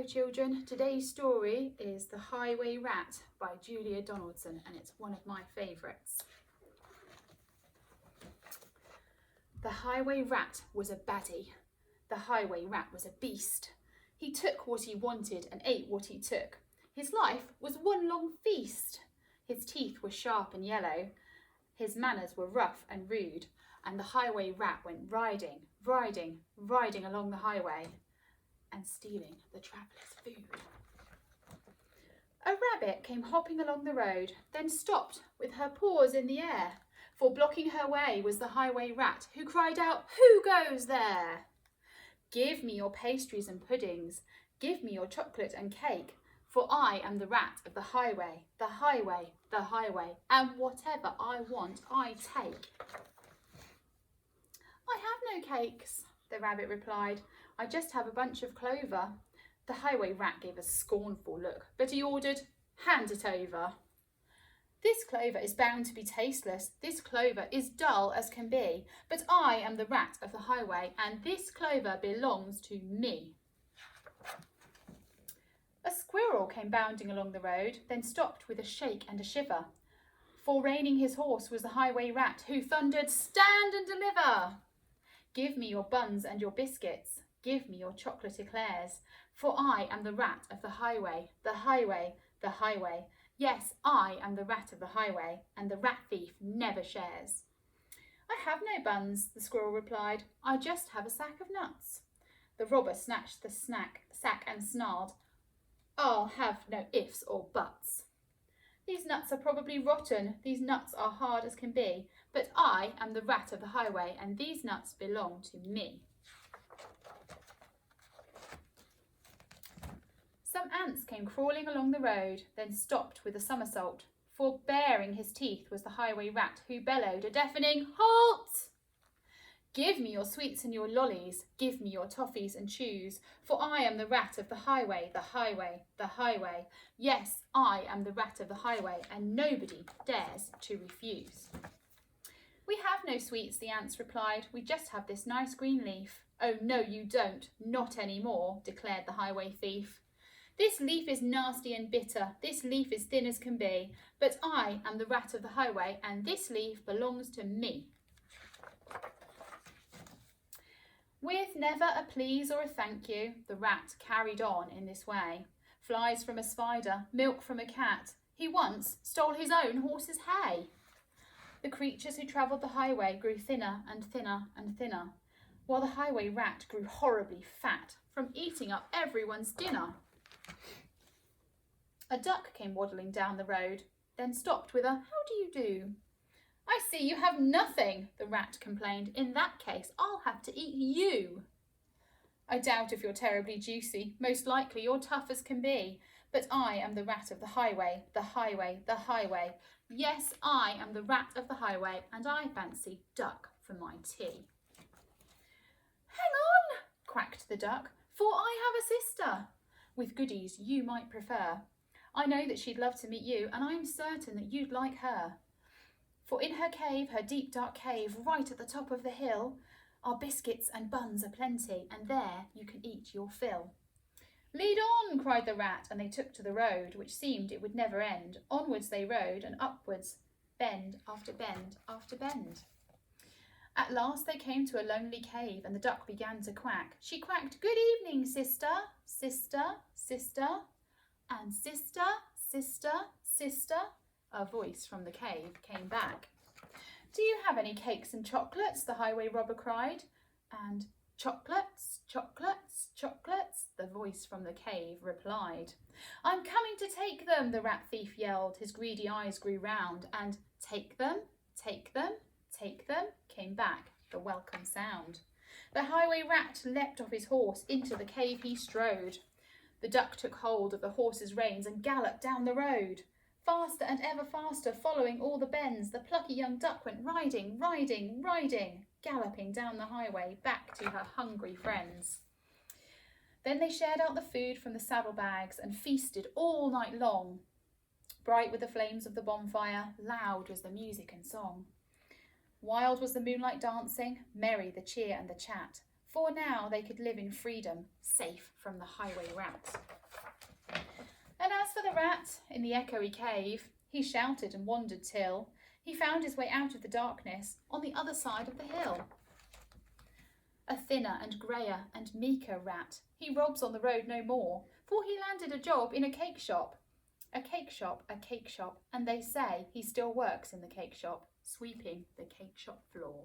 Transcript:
Hello children, today's story is The Highway Rat by Julia Donaldson, and it's one of my favourites. The highway rat was a baddie. The highway rat was a beast. He took what he wanted and ate what he took. His life was one long feast. His teeth were sharp and yellow. His manners were rough and rude, and the highway rat went riding, riding, riding along the highway and stealing the travellers' food. A rabbit came hopping along the road, then stopped with her paws in the air, for blocking her way was the highway rat, who cried out, "Who goes there? Give me your pastries and puddings, give me your chocolate and cake, for I am the rat of the highway, the highway, the highway, and whatever I want I take." "I have no cakes," the rabbit replied. "I just have a bunch of clover." The highway rat gave a scornful look, but he ordered, "Hand it over." "This clover is bound to be tasteless. This clover is dull as can be. But I am the rat of the highway, and this clover belongs to me." A squirrel came bounding along the road, then stopped with a shake and a shiver. For reining his horse was the highway rat, who thundered, "Stand and deliver! Give me your buns and your biscuits, give me your chocolate eclairs, for I am the rat of the highway, the highway, the highway. Yes, I am the rat of the highway, and the rat thief never shares." "I have no buns," the squirrel replied. "I just have a sack of nuts." The robber snatched the sack and snarled, "I'll have no ifs or buts. These nuts are probably rotten, these nuts are hard as can be, but I am the rat of the highway, and these nuts belong to me." Some ants came crawling along the road, then stopped with a somersault, for baring his teeth was the highway rat, who bellowed a deafening "Halt! Give me your sweets and your lollies, give me your toffees and chews, for I am the rat of the highway, the highway, the highway. Yes, I am the rat of the highway, and nobody dares to refuse." "We have no sweets," the ants replied. "We just have this nice green leaf." "Oh, no, you don't, not any more," declared the highway thief. "This leaf is nasty and bitter, this leaf is thin as can be, but I am the rat of the highway, and this leaf belongs to me." With never a please or a thank you, the rat carried on in this way. Flies from a spider, milk from a cat. He once stole his own horse's hay. The creatures who travelled the highway grew thinner and thinner and thinner, while the highway rat grew horribly fat from eating up everyone's dinner. A duck came waddling down the road, then stopped with a "How do you do?" "I see you have nothing," the rat complained. "In that case, I'll have to eat you." "I doubt if you're terribly juicy. Most likely you're tough as can be. But I am the rat of the highway, the highway, the highway. Yes, I am the rat of the highway, and I fancy duck for my tea." "Hang on," quacked the duck, "for I have a sister, with goodies you might prefer. I know that she'd love to meet you, and I'm certain that you'd like her. For in her cave, her deep dark cave, right at the top of the hill, are biscuits and buns aplenty, and there you can eat your fill." "Lead on," cried the rat, and they took to the road, which seemed it would never end. Onwards they rode, and upwards, bend after bend after bend. At last they came to a lonely cave, and the duck began to quack. She quacked, "Good evening, sister, sister, sister, and sister, sister, sister." A voice from the cave came back. "Do you have any cakes and chocolates?" the highway robber cried. And "Chocolates, chocolates, chocolates," the voice from the cave replied. "I'm coming to take them," the rat thief yelled. His greedy eyes grew round, and "Take them, take them, take them," came back the welcome sound. The highway rat leapt off his horse, into the cave he strode. The duck took hold of the horse's reins and galloped down the road. Faster and ever faster, following all the bends, the plucky young duck went riding, riding, riding, galloping down the highway back to her hungry friends. Then they shared out the food from the saddlebags and feasted all night long. Bright were the flames of the bonfire, loud was the music and song. Wild was the moonlight dancing, merry the cheer and the chat, for now they could live in freedom, safe from the highway rat. And as for the rat in the echoey cave, he shouted and wandered till he found his way out of the darkness on the other side of the hill. A thinner and greyer and meeker rat, he robs on the road no more, for he landed a job in a cake shop. A cake shop, a cake shop, and they say he still works in the cake shop, sweeping the cake shop floor.